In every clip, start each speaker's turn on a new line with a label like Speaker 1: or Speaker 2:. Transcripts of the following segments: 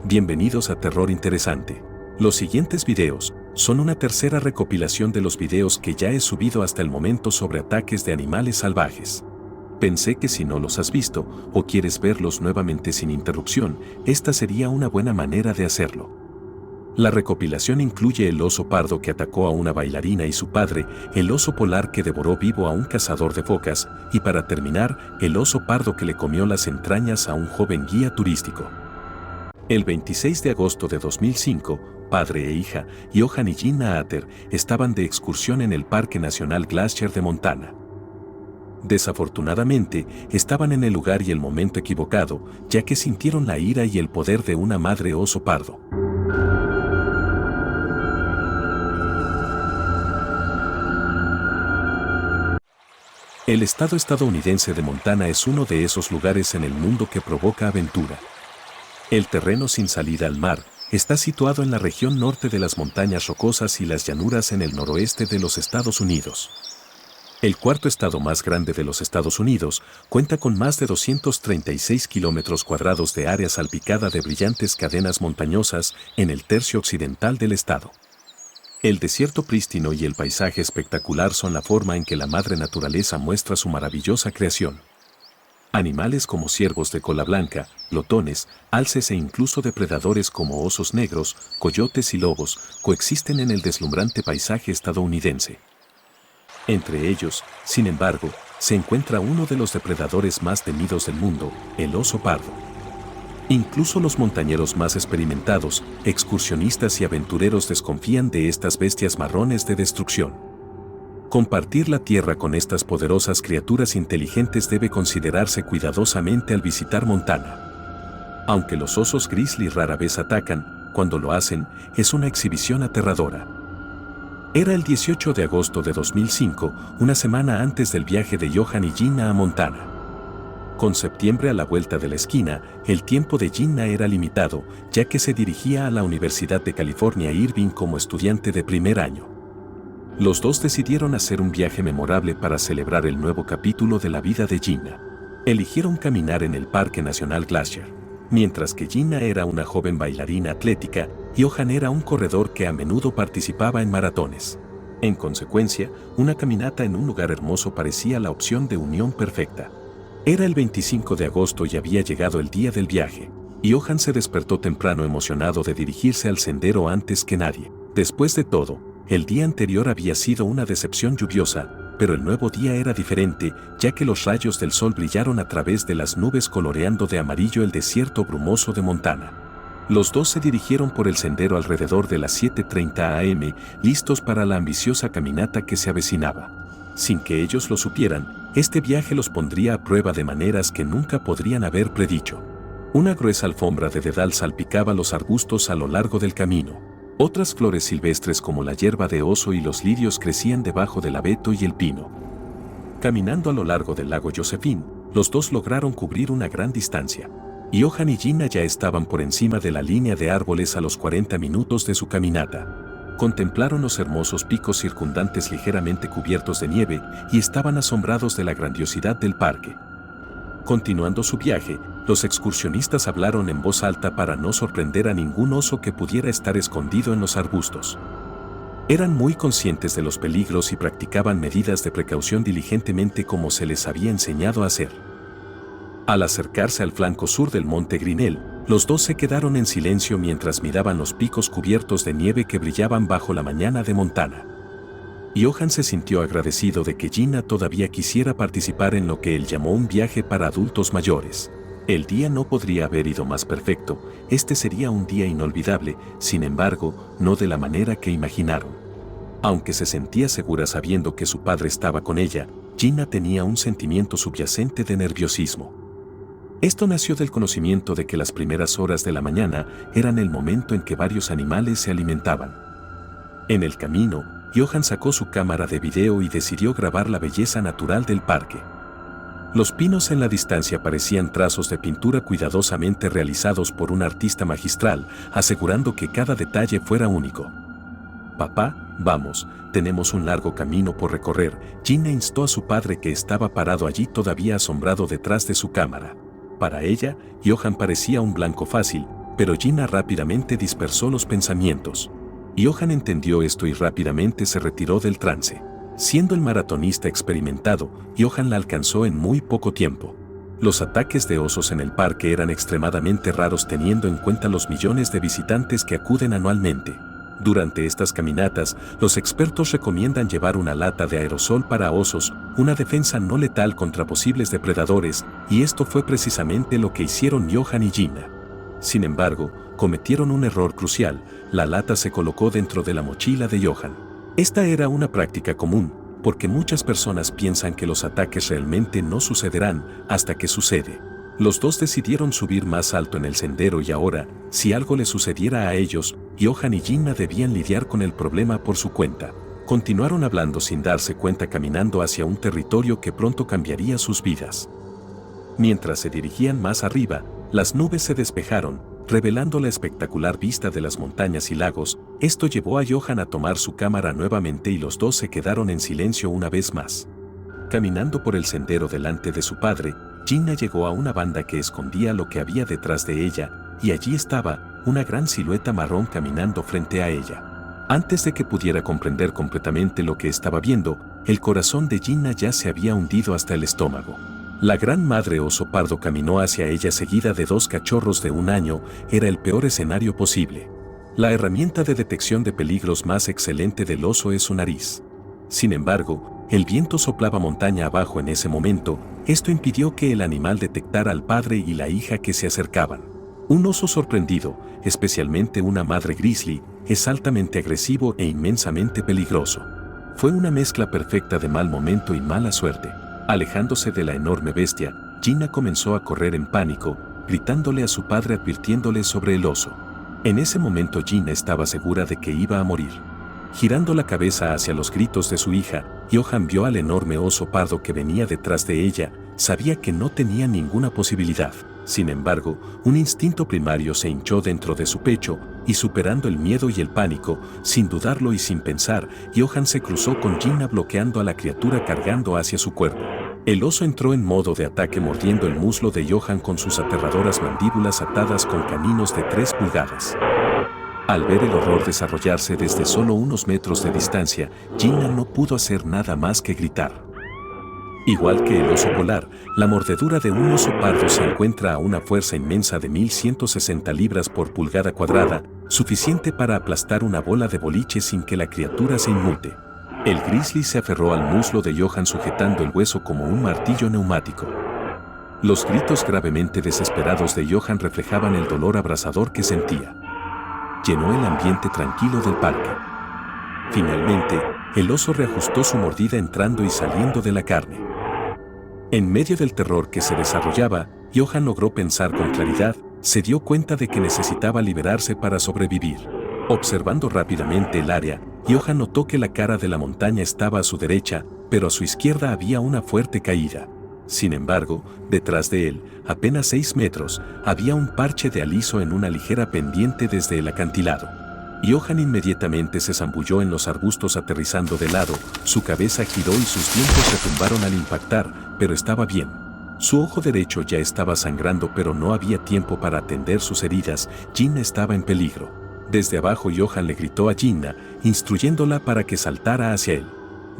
Speaker 1: Bienvenidos a Terror Interesante. Los siguientes videos son una tercera recopilación de los videos que ya he subido hasta el momento sobre ataques de animales salvajes. Pensé que si no los has visto o quieres verlos nuevamente sin interrupción, esta sería una buena manera de hacerlo. La recopilación incluye el oso pardo que atacó a una bailarina y su padre, el oso polar que devoró vivo a un cazador de focas y, para terminar, el oso pardo que le comió las entrañas a un joven guía turístico. El 26 de agosto de 2005, padre e hija, Johan y Gina Ater, estaban de excursión en el Parque Nacional Glacier de Montana. Desafortunadamente, estaban en el lugar y el momento equivocado, ya que sintieron la ira y el poder de una madre oso pardo. El estado estadounidense de Montana es uno de esos lugares en el mundo que provoca aventura. El terreno sin salida al mar está situado en la región norte de las montañas rocosas y las llanuras en el noroeste de los Estados Unidos. El cuarto estado más grande de los Estados Unidos cuenta con más de 236 kilómetros cuadrados de área salpicada de brillantes cadenas montañosas en el tercio occidental del estado. El desierto prístino y el paisaje espectacular son la forma en que la madre naturaleza muestra su maravillosa creación. Animales como ciervos de cola blanca, glotones, alces e incluso depredadores como osos negros, coyotes y lobos coexisten en el deslumbrante paisaje estadounidense. Entre ellos, sin embargo, se encuentra uno de los depredadores más temidos del mundo, el oso pardo. Incluso los montañeros más experimentados, excursionistas y aventureros desconfían de estas bestias marrones de destrucción. Compartir la tierra con estas poderosas criaturas inteligentes debe considerarse cuidadosamente al visitar Montana. Aunque los osos grizzly rara vez atacan, cuando lo hacen, es una exhibición aterradora. Era el 18 de agosto de 2005, una semana antes del viaje de Johan y Gina a Montana. Con septiembre a la vuelta de la esquina, el tiempo de Gina era limitado, ya que se dirigía a la Universidad de California Irvine como estudiante de primer año. Los dos decidieron hacer un viaje memorable para celebrar el nuevo capítulo de la vida de Gina. Eligieron caminar en el Parque Nacional Glacier. Mientras que Gina era una joven bailarina atlética, Johan era un corredor que a menudo participaba en maratones. En consecuencia, una caminata en un lugar hermoso parecía la opción de unión perfecta. Era el 25 de agosto y había llegado el día del viaje. Johan se despertó temprano emocionado de dirigirse al sendero antes que nadie. Después de todo, el día anterior había sido una decepción lluviosa, pero el nuevo día era diferente, ya que los rayos del sol brillaron a través de las nubes coloreando de amarillo el desierto brumoso de Montana. Los dos se dirigieron por el sendero alrededor de las 7:30 am, listos para la ambiciosa caminata que se avecinaba. Sin que ellos lo supieran, este viaje los pondría a prueba de maneras que nunca podrían haber predicho. Una gruesa alfombra de dedal salpicaba los arbustos a lo largo del camino. Otras flores silvestres como la hierba de oso y los lirios crecían debajo del abeto y el pino. Caminando a lo largo del lago Josephine, los dos lograron cubrir una gran distancia. Johan y Gina ya estaban por encima de la línea de árboles a los 40 minutos de su caminata. Contemplaron los hermosos picos circundantes ligeramente cubiertos de nieve y estaban asombrados de la grandiosidad del parque. Continuando su viaje, los excursionistas hablaron en voz alta para no sorprender a ningún oso que pudiera estar escondido en los arbustos. Eran muy conscientes de los peligros y practicaban medidas de precaución diligentemente como se les había enseñado a hacer. Al acercarse al flanco sur del monte Grinnell, los dos se quedaron en silencio mientras miraban los picos cubiertos de nieve que brillaban bajo la mañana de Montana. Johan se sintió agradecido de que Gina todavía quisiera participar en lo que él llamó un viaje para adultos mayores. El día no podría haber ido más perfecto, este sería un día inolvidable, sin embargo, no de la manera que imaginaron. Aunque se sentía segura sabiendo que su padre estaba con ella, Gina tenía un sentimiento subyacente de nerviosismo. Esto nació del conocimiento de que las primeras horas de la mañana eran el momento en que varios animales se alimentaban. En el camino, Johan sacó su cámara de video y decidió grabar la belleza natural del parque. Los pinos en la distancia parecían trazos de pintura cuidadosamente realizados por un artista magistral, asegurando que cada detalle fuera único. «Papá, vamos, tenemos un largo camino por recorrer», Gina instó a su padre que estaba parado allí todavía asombrado detrás de su cámara. Para ella, Johan parecía un blanco fácil, pero Gina rápidamente dispersó los pensamientos. Johan entendió esto y rápidamente se retiró del trance. Siendo el maratonista experimentado, Johan la alcanzó en muy poco tiempo. Los ataques de osos en el parque eran extremadamente raros teniendo en cuenta los millones de visitantes que acuden anualmente. Durante estas caminatas, los expertos recomiendan llevar una lata de aerosol para osos, una defensa no letal contra posibles depredadores, y esto fue precisamente lo que hicieron Johan y Gina. Sin embargo, cometieron un error crucial: la lata se colocó dentro de la mochila de Johan. Esta era una práctica común, porque muchas personas piensan que los ataques realmente no sucederán hasta que sucede. Los dos decidieron subir más alto en el sendero y ahora, si algo les sucediera a ellos, Johan y Gina debían lidiar con el problema por su cuenta. Continuaron hablando sin darse cuenta, caminando hacia un territorio que pronto cambiaría sus vidas. Mientras se dirigían más arriba, las nubes se despejaron, revelando la espectacular vista de las montañas y lagos. Esto llevó a Johan a tomar su cámara nuevamente y los dos se quedaron en silencio una vez más. Caminando por el sendero delante de su padre, Gina llegó a una banda que escondía lo que había detrás de ella, y allí estaba una gran silueta marrón caminando frente a ella. Antes de que pudiera comprender completamente lo que estaba viendo, el corazón de Gina ya se había hundido hasta el estómago. La gran madre oso pardo caminó hacia ella seguida de 2 cachorros de 1 año. Era el peor escenario posible. La herramienta de detección de peligros más excelente del oso es su nariz. Sin embargo, el viento soplaba montaña abajo en ese momento. Esto impidió que el animal detectara al padre y la hija que se acercaban. Un oso sorprendido, especialmente una madre grizzly, es altamente agresivo e inmensamente peligroso. Fue una mezcla perfecta de mal momento y mala suerte. Alejándose de la enorme bestia, Gina comenzó a correr en pánico, gritándole a su padre advirtiéndole sobre el oso. En ese momento Gina estaba segura de que iba a morir. Girando la cabeza hacia los gritos de su hija, Johan vio al enorme oso pardo que venía detrás de ella. Sabía que no tenía ninguna posibilidad. Sin embargo, un instinto primario se hinchó dentro de su pecho, y superando el miedo y el pánico, sin dudarlo y sin pensar, Johan se cruzó con Gina bloqueando a la criatura cargando hacia su cuerpo. El oso entró en modo de ataque mordiendo el muslo de Johan con sus aterradoras mandíbulas atadas con caninos de 3 pulgadas. Al ver el horror desarrollarse desde solo unos metros de distancia, Gina no pudo hacer nada más que gritar. Igual que el oso polar, la mordedura de un oso pardo se encuentra a una fuerza inmensa de 1160 libras por pulgada cuadrada, suficiente para aplastar una bola de boliche sin que la criatura se inmute. El grizzly se aferró al muslo de Johan sujetando el hueso como un martillo neumático. Los gritos gravemente desesperados de Johan reflejaban el dolor abrasador que sentía. Llenó el ambiente tranquilo del parque. Finalmente, el oso reajustó su mordida entrando y saliendo de la carne. En medio del terror que se desarrollaba, Johan logró pensar con claridad. Se dio cuenta de que necesitaba liberarse para sobrevivir. Observando rápidamente el área, Johan notó que la cara de la montaña estaba a su derecha, pero a su izquierda había una fuerte caída. Sin embargo, detrás de él, apenas 6 metros, había un parche de aliso en una ligera pendiente desde el acantilado. Johan inmediatamente se zambulló en los arbustos aterrizando de lado, su cabeza giró y sus dientes retumbaron al impactar, pero estaba bien. Su ojo derecho ya estaba sangrando pero no había tiempo para atender sus heridas. Gina estaba en peligro. Desde abajo Johan le gritó a Gina, instruyéndola para que saltara hacia él.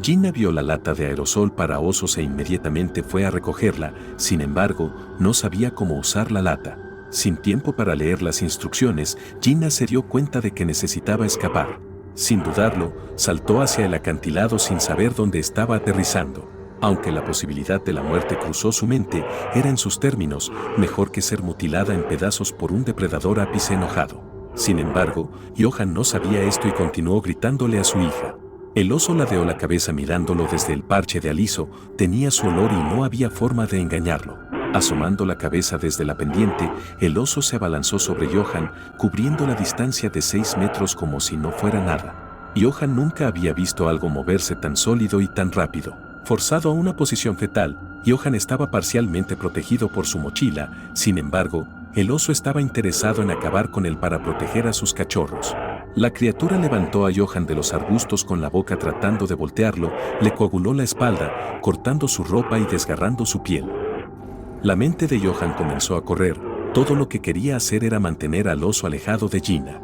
Speaker 1: Gina vio la lata de aerosol para osos e inmediatamente fue a recogerla. Sin embargo, no sabía cómo usar la lata. Sin tiempo para leer las instrucciones, Gina se dio cuenta de que necesitaba escapar. Sin dudarlo, saltó hacia el acantilado sin saber dónde estaba aterrizando. Aunque la posibilidad de la muerte cruzó su mente, era en sus términos, mejor que ser mutilada en pedazos por un depredador ápice enojado. Sin embargo, Johan no sabía esto y continuó gritándole a su hija. El oso ladeó la cabeza mirándolo desde el parche de aliso, tenía su olor y no había forma de engañarlo. Asomando la cabeza desde la pendiente, el oso se abalanzó sobre Johan, cubriendo la distancia de 6 metros como si no fuera nada. Johan nunca había visto algo moverse tan sólido y tan rápido. Forzado a una posición fetal, Johan estaba parcialmente protegido por su mochila. Sin embargo, el oso estaba interesado en acabar con él para proteger a sus cachorros. La criatura levantó a Johan de los arbustos con la boca tratando de voltearlo, le coaguló la espalda, cortando su ropa y desgarrando su piel. La mente de Johan comenzó a correr, Todo lo que quería hacer era mantener al oso alejado de Gina.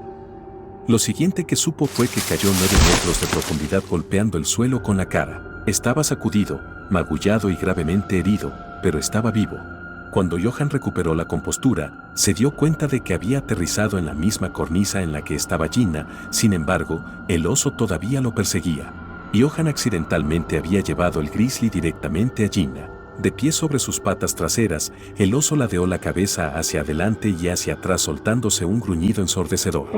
Speaker 1: Lo siguiente que supo fue que cayó 9 metros de profundidad golpeando el suelo con la cara. Estaba sacudido, magullado y gravemente herido, pero estaba vivo. Cuando Johan recuperó la compostura, se dio cuenta de que había aterrizado en la misma cornisa en la que estaba Gina. Sin embargo, el oso todavía lo perseguía. Johan accidentalmente había llevado el grizzly directamente a Gina. De pie sobre sus patas traseras, el oso ladeó la cabeza hacia adelante y hacia atrás soltándose un gruñido ensordecedor.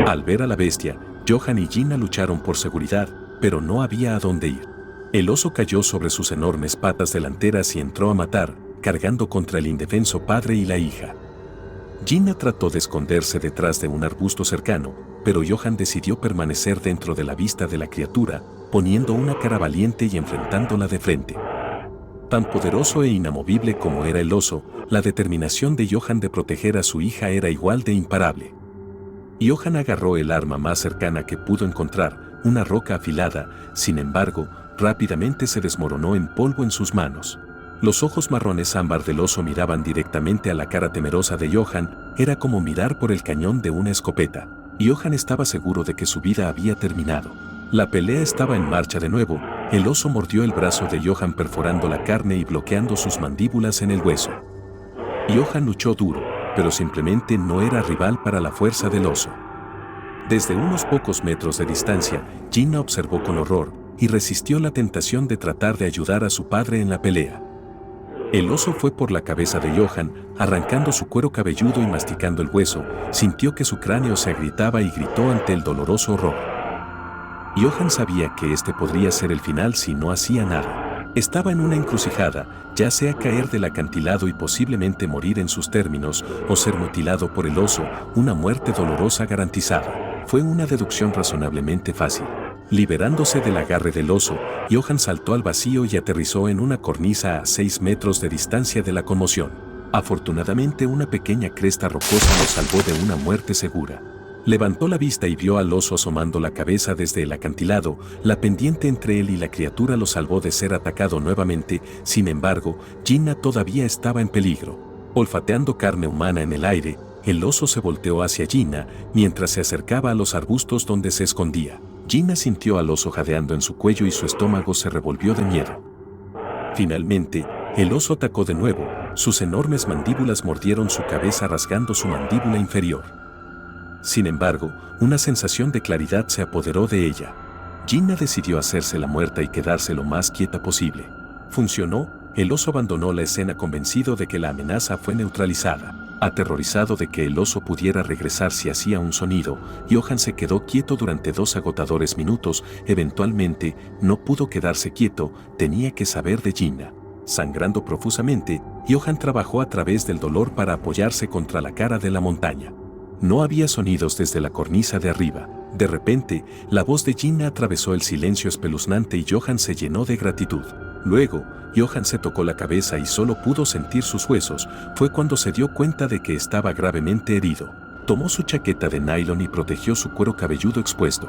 Speaker 1: Al ver a la bestia, Johan y Gina lucharon por seguridad, pero no había a dónde ir. El oso cayó sobre sus enormes patas delanteras y entró a matar, cargando contra el indefenso padre y la hija. Gina trató de esconderse detrás de un arbusto cercano, pero Johan decidió permanecer dentro de la vista de la criatura, poniendo una cara valiente y enfrentándola de frente. Tan poderoso e inamovible como era el oso, la determinación de Johan de proteger a su hija era igual de imparable. Johan agarró el arma más cercana que pudo encontrar, una roca afilada. Sin embargo, rápidamente se desmoronó en polvo en sus manos. Los ojos marrones ámbar del oso miraban directamente a la cara temerosa de Johan. Era como mirar por el cañón de una escopeta. Johan estaba seguro de que su vida había terminado. La pelea estaba en marcha de nuevo. El oso mordió el brazo de Johan perforando la carne y bloqueando sus mandíbulas en el hueso. Johan luchó duro, pero simplemente no era rival para la fuerza del oso. Desde unos pocos metros de distancia, Gina observó con horror y resistió la tentación de tratar de ayudar a su padre en la pelea. El oso fue por la cabeza de Johan, arrancando su cuero cabelludo y masticando el hueso. Sintió que su cráneo se agrietaba y gritó ante el doloroso horror. Johan sabía que este podría ser el final si no hacía nada. Estaba en una encrucijada, ya sea caer del acantilado y posiblemente morir en sus términos, o ser mutilado por el oso, una muerte dolorosa garantizada. Fue una deducción razonablemente fácil. Liberándose del agarre del oso, Johan saltó al vacío y aterrizó en una cornisa a 6 metros de distancia de la conmoción. Afortunadamente, una pequeña cresta rocosa lo salvó de una muerte segura. Levantó la vista y vio al oso asomando la cabeza desde el acantilado. La pendiente entre él y la criatura lo salvó de ser atacado nuevamente. Sin embargo, Gina todavía estaba en peligro. Olfateando carne humana en el aire, el oso se volteó hacia Gina mientras se acercaba a los arbustos donde se escondía. Gina sintió al oso jadeando en su cuello y su estómago se revolvió de miedo. Finalmente, el oso atacó de nuevo. Sus enormes mandíbulas mordieron su cabeza rasgando su mandíbula inferior. Sin embargo, una sensación de claridad se apoderó de ella. Gina decidió hacerse la muerta y quedarse lo más quieta posible. Funcionó. El oso abandonó la escena convencido de que la amenaza fue neutralizada. Aterrorizado de que el oso pudiera regresar si hacía un sonido, Johan se quedó quieto durante 2 agotadores minutos. Eventualmente, no pudo quedarse quieto, tenía que saber de Gina. Sangrando profusamente, Johan trabajó a través del dolor para apoyarse contra la cara de la montaña. No había sonidos desde la cornisa de arriba. De repente, la voz de Gina atravesó el silencio espeluznante y Johan se llenó de gratitud. Luego, Johan se tocó la cabeza y solo pudo sentir sus huesos. Fue cuando se dio cuenta de que estaba gravemente herido. Tomó su chaqueta de nylon y protegió su cuero cabelludo expuesto.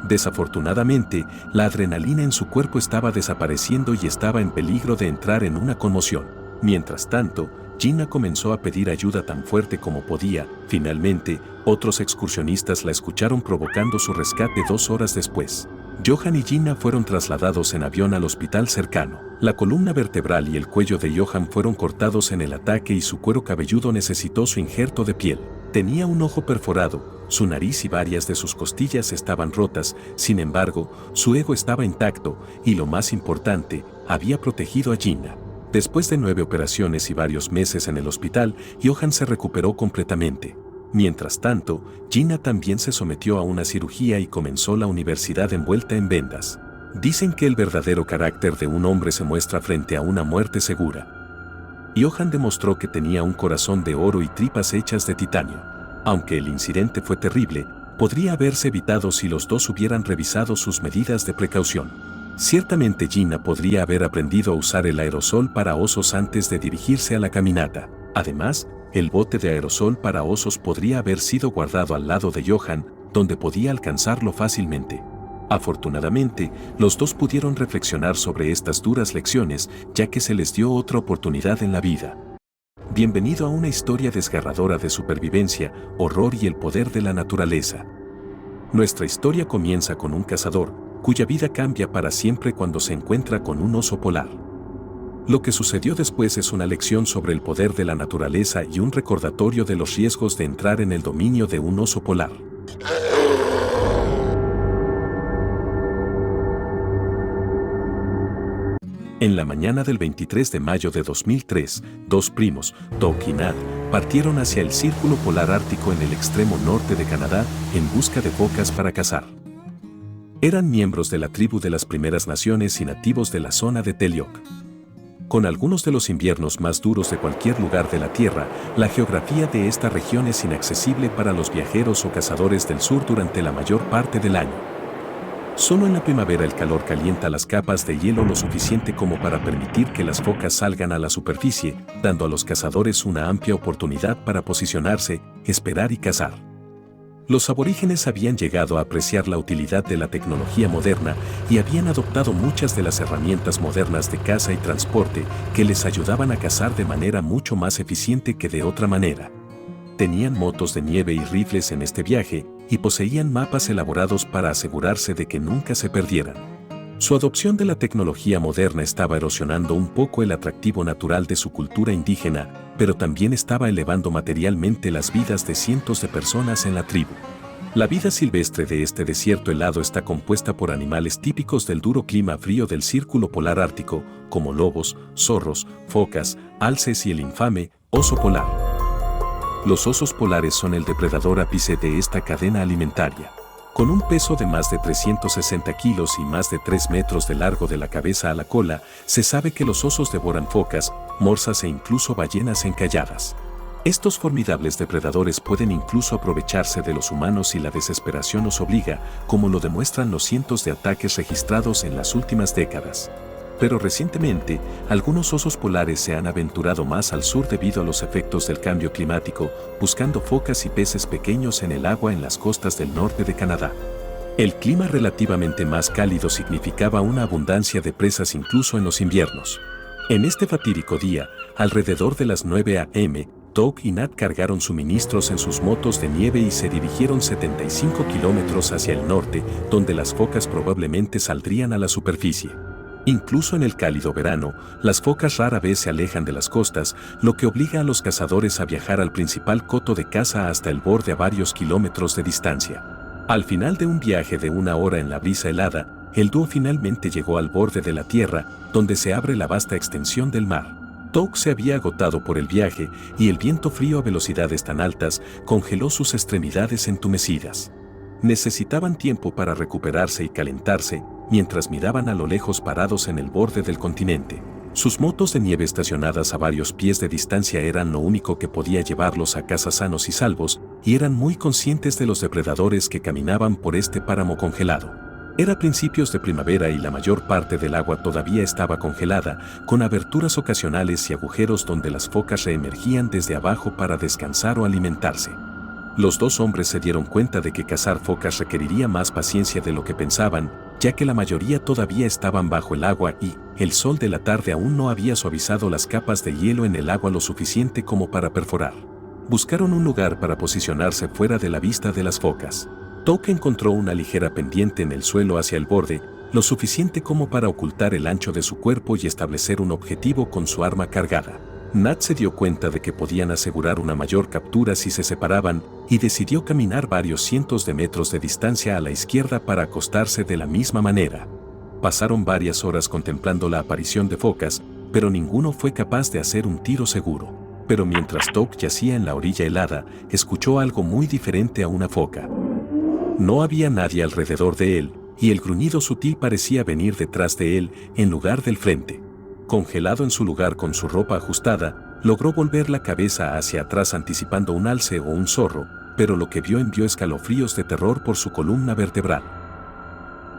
Speaker 1: Desafortunadamente, la adrenalina en su cuerpo estaba desapareciendo y estaba en peligro de entrar en una conmoción. Mientras tanto, Gina comenzó a pedir ayuda tan fuerte como podía. Finalmente, otros excursionistas la escucharon provocando su rescate 2 horas después. Johan y Gina fueron trasladados en avión al hospital cercano. La columna vertebral y el cuello de Johan fueron cortados en el ataque y su cuero cabelludo necesitó su injerto de piel. Tenía un ojo perforado, su nariz y varias de sus costillas estaban rotas. Sin embargo, su ego estaba intacto y, lo más importante, había protegido a Gina. Después de 9 operaciones y varios meses en el hospital, Johan se recuperó completamente. Mientras tanto, Gina también se sometió a una cirugía y comenzó la universidad envuelta en vendas. Dicen que el verdadero carácter de un hombre se muestra frente a una muerte segura. Johan demostró que tenía un corazón de oro y tripas hechas de titanio. Aunque el incidente fue terrible, podría haberse evitado si los dos hubieran revisado sus medidas de precaución. Ciertamente Gina podría haber aprendido a usar el aerosol para osos antes de dirigirse a la caminata. Además, el bote de aerosol para osos podría haber sido guardado al lado de Johan, donde podía alcanzarlo fácilmente. Afortunadamente, los dos pudieron reflexionar sobre estas duras lecciones, ya que se les dio otra oportunidad en la vida. Bienvenido a una historia desgarradora de supervivencia, horror y el poder de la naturaleza. Nuestra historia comienza con un cazador, cuya vida cambia para siempre cuando se encuentra con un oso polar. Lo que sucedió después es una lección sobre el poder de la naturaleza y un recordatorio de los riesgos de entrar en el dominio de un oso polar. En la mañana del 23 de mayo de 2003, dos primos, Doug y Nat, partieron hacia el Círculo Polar Ártico en el extremo norte de Canadá en busca de focas para cazar. Eran miembros de la tribu de las Primeras Naciones y nativos de la zona de Telioc. Con algunos de los inviernos más duros de cualquier lugar de la Tierra, la geografía de esta región es inaccesible para los viajeros o cazadores del sur durante la mayor parte del año. Solo en la primavera el calor calienta las capas de hielo lo suficiente como para permitir que las focas salgan a la superficie, dando a los cazadores una amplia oportunidad para posicionarse, esperar y cazar. Los aborígenes habían llegado a apreciar la utilidad de la tecnología moderna y habían adoptado muchas de las herramientas modernas de caza y transporte que les ayudaban a cazar de manera mucho más eficiente que de otra manera. Tenían motos de nieve y rifles en este viaje y poseían mapas elaborados para asegurarse de que nunca se perdieran. Su adopción de la tecnología moderna estaba erosionando un poco el atractivo natural de su cultura indígena, pero también estaba elevando materialmente las vidas de cientos de personas en la tribu. La vida silvestre de este desierto helado está compuesta por animales típicos del duro clima frío del Círculo Polar Ártico, como lobos, zorros, focas, alces y el infame oso polar. Los osos polares son el depredador ápice de esta cadena alimentaria. Con un peso de más de 360 kilos y más de 3 metros de largo de la cabeza a la cola, se sabe que los osos devoran focas, morsas e incluso ballenas encalladas. Estos formidables depredadores pueden incluso aprovecharse de los humanos si la desesperación os obliga, como lo demuestran los cientos de ataques registrados en las últimas décadas. Pero recientemente, algunos osos polares se han aventurado más al sur debido a los efectos del cambio climático, buscando focas y peces pequeños en el agua en las costas del norte de Canadá. El clima relativamente más cálido significaba una abundancia de presas incluso en los inviernos. En este fatídico día, alrededor de las 9 a.m., Doug y Nat cargaron suministros en sus motos de nieve y se dirigieron 75 kilómetros hacia el norte, donde las focas probablemente saldrían a la superficie. Incluso en el cálido verano, las focas rara vez se alejan de las costas, lo que obliga a los cazadores a viajar al principal coto de caza hasta el borde a varios kilómetros de distancia. Al final de un viaje de 1 hora en la brisa helada, el dúo finalmente llegó al borde de la tierra, donde se abre la vasta extensión del mar. Doug se había agotado por el viaje y el viento frío a velocidades tan altas congeló sus extremidades entumecidas. Necesitaban tiempo para recuperarse y calentarse, mientras miraban a lo lejos parados en el borde del continente. Sus motos de nieve estacionadas a varios pies de distancia eran lo único que podía llevarlos a casa sanos y salvos, y eran muy conscientes de los depredadores que caminaban por este páramo congelado. Era principios de primavera y la mayor parte del agua todavía estaba congelada, con aberturas ocasionales y agujeros donde las focas reemergían desde abajo para descansar o alimentarse. Los dos hombres se dieron cuenta de que cazar focas requeriría más paciencia de lo que pensaban, ya que la mayoría todavía estaban bajo el agua y el sol de la tarde aún no había suavizado las capas de hielo en el agua lo suficiente como para perforar. Buscaron un lugar para posicionarse fuera de la vista de las focas. Doug encontró una ligera pendiente en el suelo hacia el borde, lo suficiente como para ocultar el ancho de su cuerpo y establecer un objetivo con su arma cargada. Nat se dio cuenta de que podían asegurar una mayor captura si se separaban y decidió caminar varios cientos de metros de distancia a la izquierda para acostarse de la misma manera. Pasaron varias horas contemplando la aparición de focas, pero ninguno fue capaz de hacer un tiro seguro. Pero mientras Doug yacía en la orilla helada, escuchó algo muy diferente a una foca. No había nadie alrededor de él, y el gruñido sutil parecía venir detrás de él en lugar del frente. Congelado en su lugar con su ropa ajustada, logró volver la cabeza hacia atrás anticipando un alce o un zorro, pero lo que vio envió escalofríos de terror por su columna vertebral.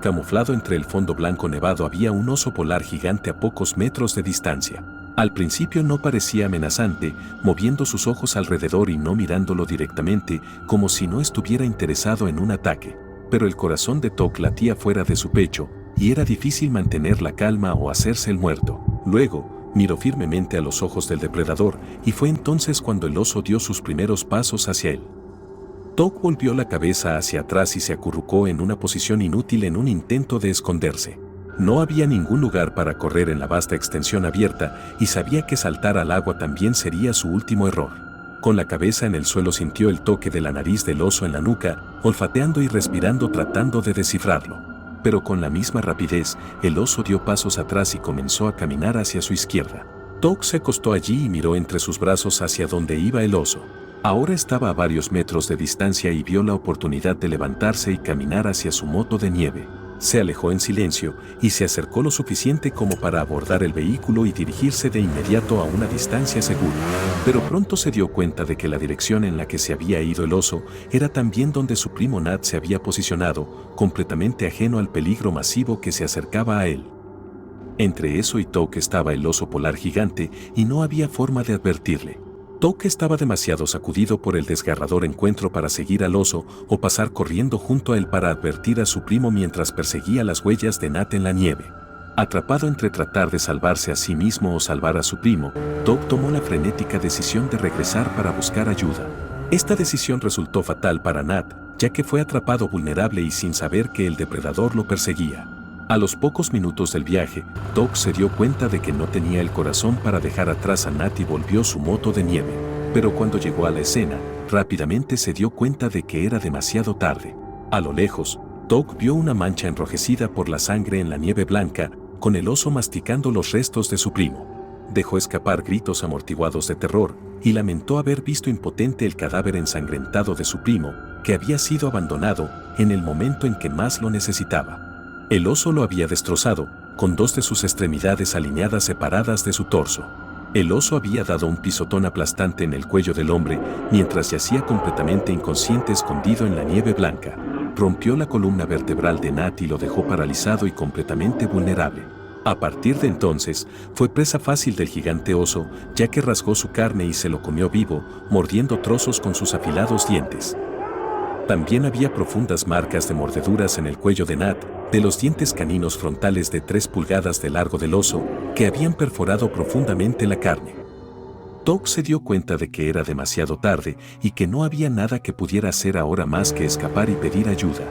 Speaker 1: Camuflado entre el fondo blanco nevado había un oso polar gigante a pocos metros de distancia. Al principio no parecía amenazante, moviendo sus ojos alrededor y no mirándolo directamente, como si no estuviera interesado en un ataque. Pero el corazón de Doug latía fuera de su pecho, y era difícil mantener la calma o hacerse el muerto. Luego, Miró firmemente a los ojos del depredador y fue entonces cuando el oso dio sus primeros pasos hacia él. Tock volvió la cabeza hacia atrás y se acurrucó en una posición inútil en un intento de esconderse. No había ningún lugar para correr en la vasta extensión abierta y sabía que saltar al agua también sería su último error. Con la cabeza en el suelo sintió el toque de la nariz del oso en la nuca, olfateando y respirando tratando de descifrarlo. Pero con la misma rapidez, el oso dio pasos atrás y comenzó a caminar hacia su izquierda. Tock se acostó allí y miró entre sus brazos hacia donde iba el oso. Ahora estaba a varios metros de distancia y vio la oportunidad de levantarse y caminar hacia su moto de nieve. Se alejó en silencio y se acercó lo suficiente como para abordar el vehículo y dirigirse de inmediato a una distancia segura. Pero pronto se dio cuenta de que la dirección en la que se había ido el oso era también donde su primo Nat se había posicionado, completamente ajeno al peligro masivo que se acercaba a él. Entre eso y Tock estaba el oso polar gigante y no había forma de advertirle. Tock estaba demasiado sacudido por el desgarrador encuentro para seguir al oso o pasar corriendo junto a él para advertir a su primo mientras perseguía las huellas de Nat en la nieve. Atrapado entre tratar de salvarse a sí mismo o salvar a su primo, Tock tomó la frenética decisión de regresar para buscar ayuda. Esta decisión resultó fatal para Nat, ya que fue atrapado vulnerable y sin saber que el depredador lo perseguía. A los pocos minutos del viaje, Tock se dio cuenta de que no tenía el corazón para dejar atrás a Nat y volvió su moto de nieve. Pero cuando llegó a la escena, rápidamente se dio cuenta de que era demasiado tarde. A lo lejos, Tock vio una mancha enrojecida por la sangre en la nieve blanca, con el oso masticando los restos de su primo. Dejó escapar gritos amortiguados de terror y lamentó haber visto impotente el cadáver ensangrentado de su primo, que había sido abandonado en el momento en que más lo necesitaba. El oso lo había destrozado, con dos de sus extremidades alineadas separadas de su torso. El oso había dado un pisotón aplastante en el cuello del hombre, mientras yacía completamente inconsciente escondido en la nieve blanca. Rompió la columna vertebral de Nat y lo dejó paralizado y completamente vulnerable. A partir de entonces, fue presa fácil del gigante oso, ya que rasgó su carne y se lo comió vivo, mordiendo trozos con sus afilados dientes. También había profundas marcas de mordeduras en el cuello de Nat, de los dientes caninos frontales de 3 pulgadas de largo del oso, que habían perforado profundamente la carne. Tock se dio cuenta de que era demasiado tarde y que no había nada que pudiera hacer ahora más que escapar y pedir ayuda.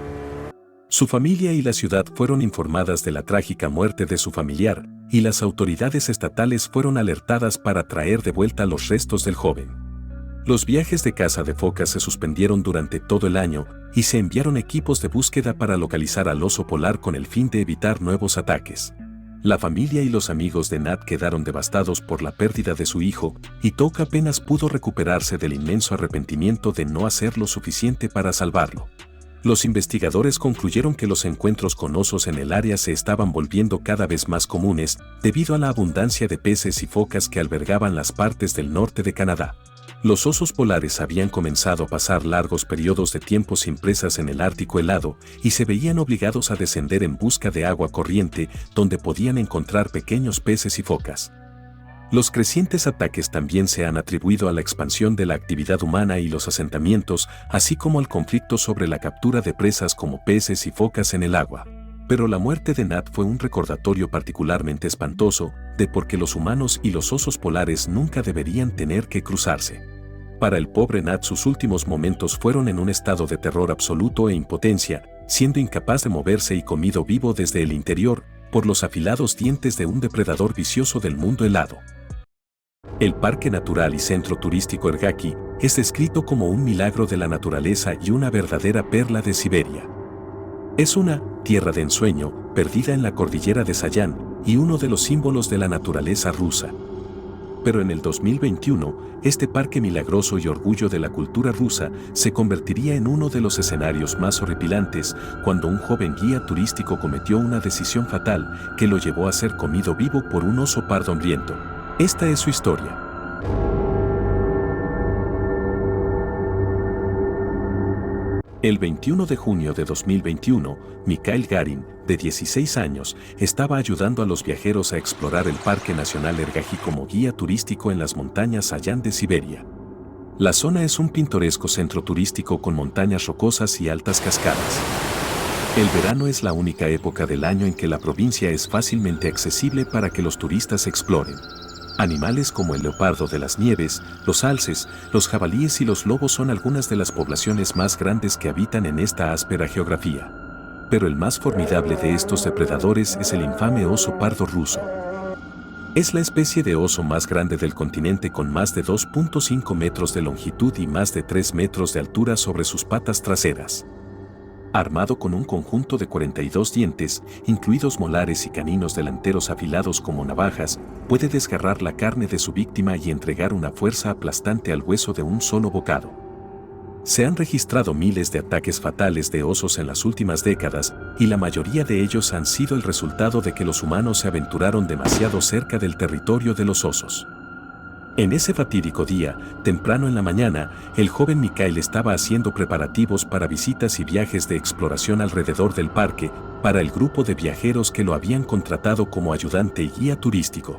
Speaker 1: Su familia y la ciudad fueron informadas de la trágica muerte de su familiar, y las autoridades estatales fueron alertadas para traer de vuelta los restos del joven. Los viajes de caza de focas se suspendieron durante todo el año y se enviaron equipos de búsqueda para localizar al oso polar con el fin de evitar nuevos ataques. La familia y los amigos de Nat quedaron devastados por la pérdida de su hijo y Tock apenas pudo recuperarse del inmenso arrepentimiento de no hacer lo suficiente para salvarlo. Los investigadores concluyeron que los encuentros con osos en el área se estaban volviendo cada vez más comunes debido a la abundancia de peces y focas que albergaban las partes del norte de Canadá. Los osos polares habían comenzado a pasar largos periodos de tiempo sin presas en el Ártico helado y se veían obligados a descender en busca de agua corriente donde podían encontrar pequeños peces y focas. Los crecientes ataques también se han atribuido a la expansión de la actividad humana y los asentamientos, así como al conflicto sobre la captura de presas como peces y focas en el agua. Pero la muerte de Nat fue un recordatorio particularmente espantoso de por qué los humanos y los osos polares nunca deberían tener que cruzarse. Para el pobre Nat sus últimos momentos fueron en un estado de terror absoluto e impotencia, siendo incapaz de moverse y comido vivo desde el interior por los afilados dientes de un depredador vicioso del mundo helado. El Parque Natural y Centro Turístico Ergaki es descrito como un milagro de la naturaleza y una verdadera perla de Siberia. Es una tierra de ensueño, perdida en la cordillera de Sayan, y uno de los símbolos de la naturaleza rusa. Pero en el 2021, este parque milagroso y orgullo de la cultura rusa se convertiría en uno de los escenarios más horripilantes cuando un joven guía turístico cometió una decisión fatal que lo llevó a ser comido vivo por un oso pardo hambriento. Esta es su historia. El 21 de junio de 2021, Mikhail Garin, de 16 años, estaba ayudando a los viajeros a explorar el Parque Nacional Ergaji como guía turístico en las montañas Sayan de Siberia. La zona es un pintoresco centro turístico con montañas rocosas y altas cascadas. El verano es la única época del año en que la provincia es fácilmente accesible para que los turistas exploren. Animales como el leopardo de las nieves, los alces, los jabalíes y los lobos son algunas de las poblaciones más grandes que habitan en esta áspera geografía. Pero el más formidable de estos depredadores es el infame oso pardo ruso. Es la especie de oso más grande del continente, con más de 2.5 metros de longitud y más de 3 metros de altura sobre sus patas traseras. Armado con un conjunto de 42 dientes, incluidos molares y caninos delanteros afilados como navajas, puede desgarrar la carne de su víctima y entregar una fuerza aplastante al hueso de un solo bocado. Se han registrado miles de ataques fatales de osos en las últimas décadas, y la mayoría de ellos han sido el resultado de que los humanos se aventuraron demasiado cerca del territorio de los osos. En ese fatídico día, temprano en la mañana, el joven Mikhail estaba haciendo preparativos para visitas y viajes de exploración alrededor del parque, para el grupo de viajeros que lo habían contratado como ayudante y guía turístico.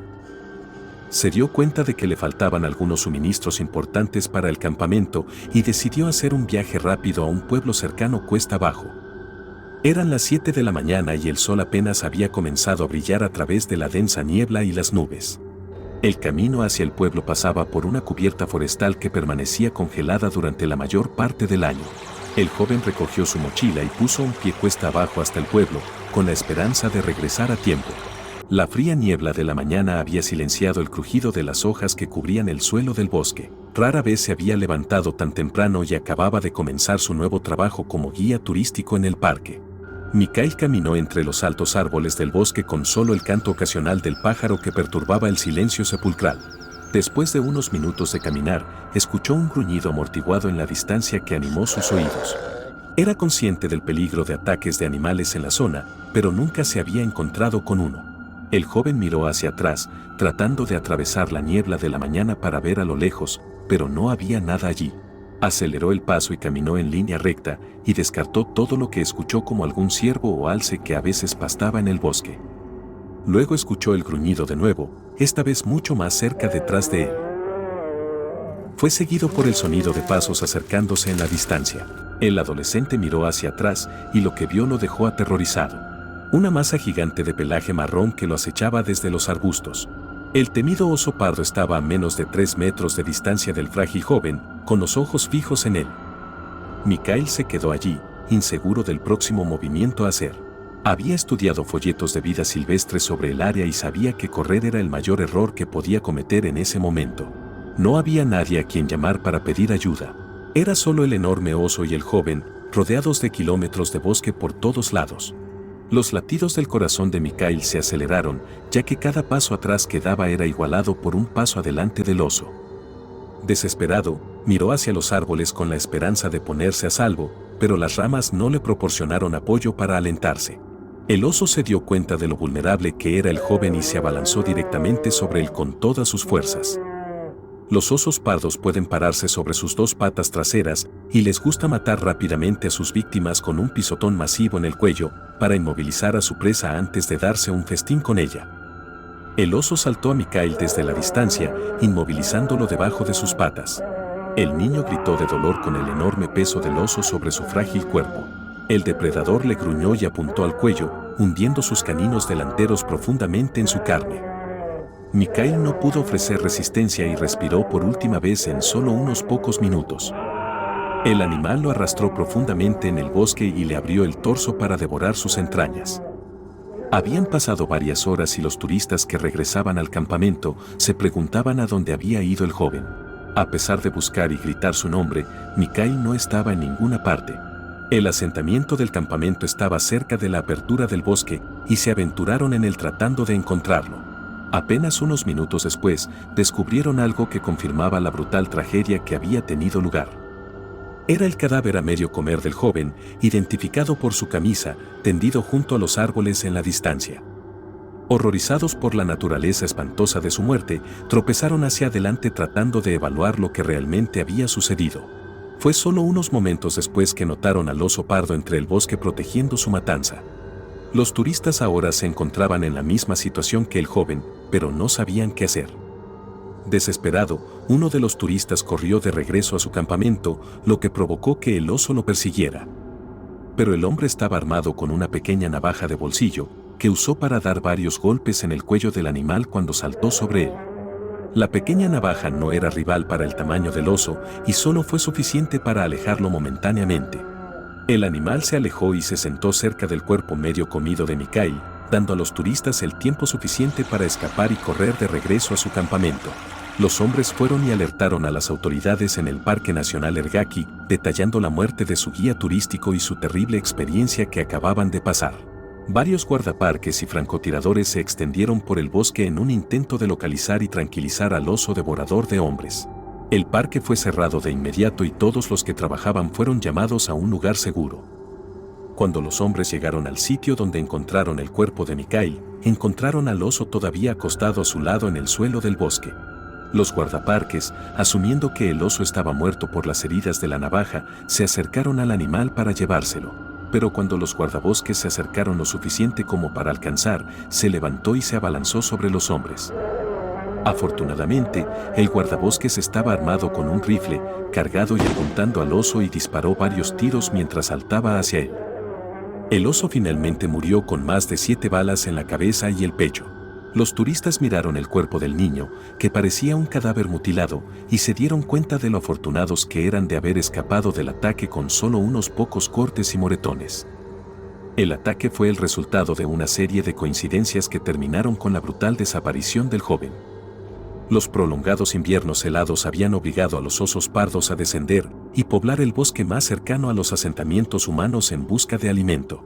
Speaker 1: Se dio cuenta de que le faltaban algunos suministros importantes para el campamento y decidió hacer un viaje rápido a un pueblo cercano cuesta abajo. Eran las 7 de la mañana y el sol apenas había comenzado a brillar a través de la densa niebla y las nubes. El camino hacia el pueblo pasaba por una cubierta forestal que permanecía congelada durante la mayor parte del año. El joven recogió su mochila y puso un pie cuesta abajo hasta el pueblo, con la esperanza de regresar a tiempo. La fría niebla de la mañana había silenciado el crujido de las hojas que cubrían el suelo del bosque. Rara vez se había levantado tan temprano y acababa de comenzar su nuevo trabajo como guía turístico en el parque. Mikhail caminó entre los altos árboles del bosque con solo el canto ocasional del pájaro que perturbaba el silencio sepulcral. Después de unos minutos de caminar, escuchó un gruñido amortiguado en la distancia que animó sus oídos. Era consciente del peligro de ataques de animales en la zona, pero nunca se había encontrado con uno. El joven miró hacia atrás, tratando de atravesar la niebla de la mañana para ver a lo lejos, pero no había nada allí. Aceleró el paso y caminó en línea recta, y descartó todo lo que escuchó como algún ciervo o alce que a veces pastaba en el bosque. Luego escuchó el gruñido de nuevo, esta vez mucho más cerca detrás de él. Fue seguido por el sonido de pasos acercándose en la distancia. El adolescente miró hacia atrás y lo que vio lo dejó aterrorizado. Una masa gigante de pelaje marrón que lo acechaba desde los arbustos. El temido oso pardo estaba a menos de 3 metros de distancia del frágil joven, con los ojos fijos en él. Mikhail se quedó allí, inseguro del próximo movimiento a hacer. Había estudiado folletos de vida silvestre sobre el área y sabía que correr era el mayor error que podía cometer en ese momento. No había nadie a quien llamar para pedir ayuda. Era solo el enorme oso y el joven, rodeados de kilómetros de bosque por todos lados. Los latidos del corazón de Mikhail se aceleraron, ya que cada paso atrás que daba era igualado por un paso adelante del oso. Desesperado, miró hacia los árboles con la esperanza de ponerse a salvo, pero las ramas no le proporcionaron apoyo para alentarse. El oso se dio cuenta de lo vulnerable que era el joven y se abalanzó directamente sobre él con todas sus fuerzas. Los osos pardos pueden pararse sobre sus 2 patas traseras y les gusta matar rápidamente a sus víctimas con un pisotón masivo en el cuello para inmovilizar a su presa antes de darse un festín con ella. El oso saltó a Mikhail desde la distancia, inmovilizándolo debajo de sus patas. El niño gritó de dolor con el enorme peso del oso sobre su frágil cuerpo. El depredador le gruñó y apuntó al cuello, hundiendo sus caninos delanteros profundamente en su carne. Mikhail no pudo ofrecer resistencia y respiró por última vez en solo unos pocos minutos. El animal lo arrastró profundamente en el bosque y le abrió el torso para devorar sus entrañas. Habían pasado varias horas y los turistas que regresaban al campamento se preguntaban a dónde había ido el joven. A pesar de buscar y gritar su nombre, Mikhail no estaba en ninguna parte. El asentamiento del campamento estaba cerca de la apertura del bosque y se aventuraron en él tratando de encontrarlo. Apenas unos minutos después, descubrieron algo que confirmaba la brutal tragedia que había tenido lugar. Era el cadáver a medio comer del joven, identificado por su camisa, tendido junto a los árboles en la distancia. Horrorizados por la naturaleza espantosa de su muerte, tropezaron hacia adelante tratando de evaluar lo que realmente había sucedido. Fue solo unos momentos después que notaron al oso pardo entre el bosque protegiendo su matanza. Los turistas ahora se encontraban en la misma situación que el joven, pero no sabían qué hacer. Desesperado, uno de los turistas corrió de regreso a su campamento, lo que provocó que el oso lo persiguiera. Pero el hombre estaba armado con una pequeña navaja de bolsillo, que usó para dar varios golpes en el cuello del animal cuando saltó sobre él. La pequeña navaja no era rival para el tamaño del oso y solo fue suficiente para alejarlo momentáneamente. El animal se alejó y se sentó cerca del cuerpo medio comido de Mikhail, dando a los turistas el tiempo suficiente para escapar y correr de regreso a su campamento. Los hombres fueron y alertaron a las autoridades en el Parque Nacional Ergaki, detallando la muerte de su guía turístico y su terrible experiencia que acababan de pasar. Varios guardaparques y francotiradores se extendieron por el bosque en un intento de localizar y tranquilizar al oso devorador de hombres. El parque fue cerrado de inmediato y todos los que trabajaban fueron llamados a un lugar seguro. Cuando los hombres llegaron al sitio donde encontraron el cuerpo de Mikhail, encontraron al oso todavía acostado a su lado en el suelo del bosque. Los guardaparques, asumiendo que el oso estaba muerto por las heridas de la navaja, se acercaron al animal para llevárselo. Pero cuando los guardabosques se acercaron lo suficiente como para alcanzar, se levantó y se abalanzó sobre los hombres. Afortunadamente, el guardabosques estaba armado con un rifle, cargado y apuntando al oso y disparó varios tiros mientras saltaba hacia él. El oso finalmente murió con más de 7 balas en la cabeza y el pecho. Los turistas miraron el cuerpo del niño, que parecía un cadáver mutilado, y se dieron cuenta de lo afortunados que eran de haber escapado del ataque con solo unos pocos cortes y moretones. El ataque fue el resultado de una serie de coincidencias que terminaron con la brutal desaparición del joven. Los prolongados inviernos helados habían obligado a los osos pardos a descender y poblar el bosque más cercano a los asentamientos humanos en busca de alimento.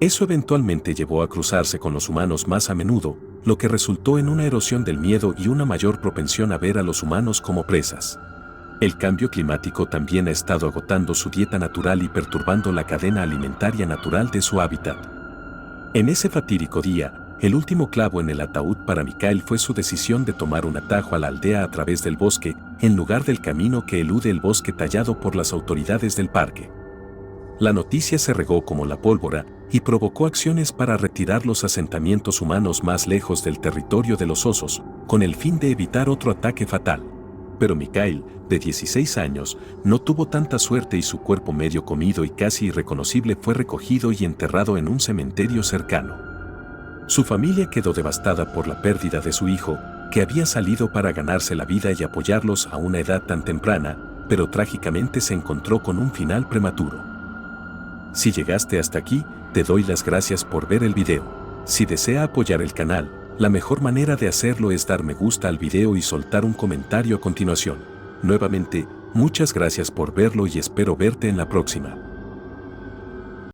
Speaker 1: Eso eventualmente llevó a cruzarse con los humanos más a menudo, lo que resultó en una erosión del miedo y una mayor propensión a ver a los humanos como presas. El cambio climático también ha estado agotando su dieta natural y perturbando la cadena alimentaria natural de su hábitat. En ese fatídico día, el último clavo en el ataúd para Mikhail fue su decisión de tomar un atajo a la aldea a través del bosque, en lugar del camino que elude el bosque tallado por las autoridades del parque. La noticia se regó como la pólvora y provocó acciones para retirar los asentamientos humanos más lejos del territorio de los osos, con el fin de evitar otro ataque fatal. Pero Mikhail, de 16 años, no tuvo tanta suerte y su cuerpo medio comido y casi irreconocible fue recogido y enterrado en un cementerio cercano. Su familia quedó devastada por la pérdida de su hijo, que había salido para ganarse la vida y apoyarlos a una edad tan temprana, pero trágicamente se encontró con un final prematuro. Si llegaste hasta aquí, te doy las gracias por ver el video. Si desea apoyar el canal, la mejor manera de hacerlo es dar me gusta al video y soltar un comentario a continuación. Nuevamente, muchas gracias por verlo y espero verte en la próxima.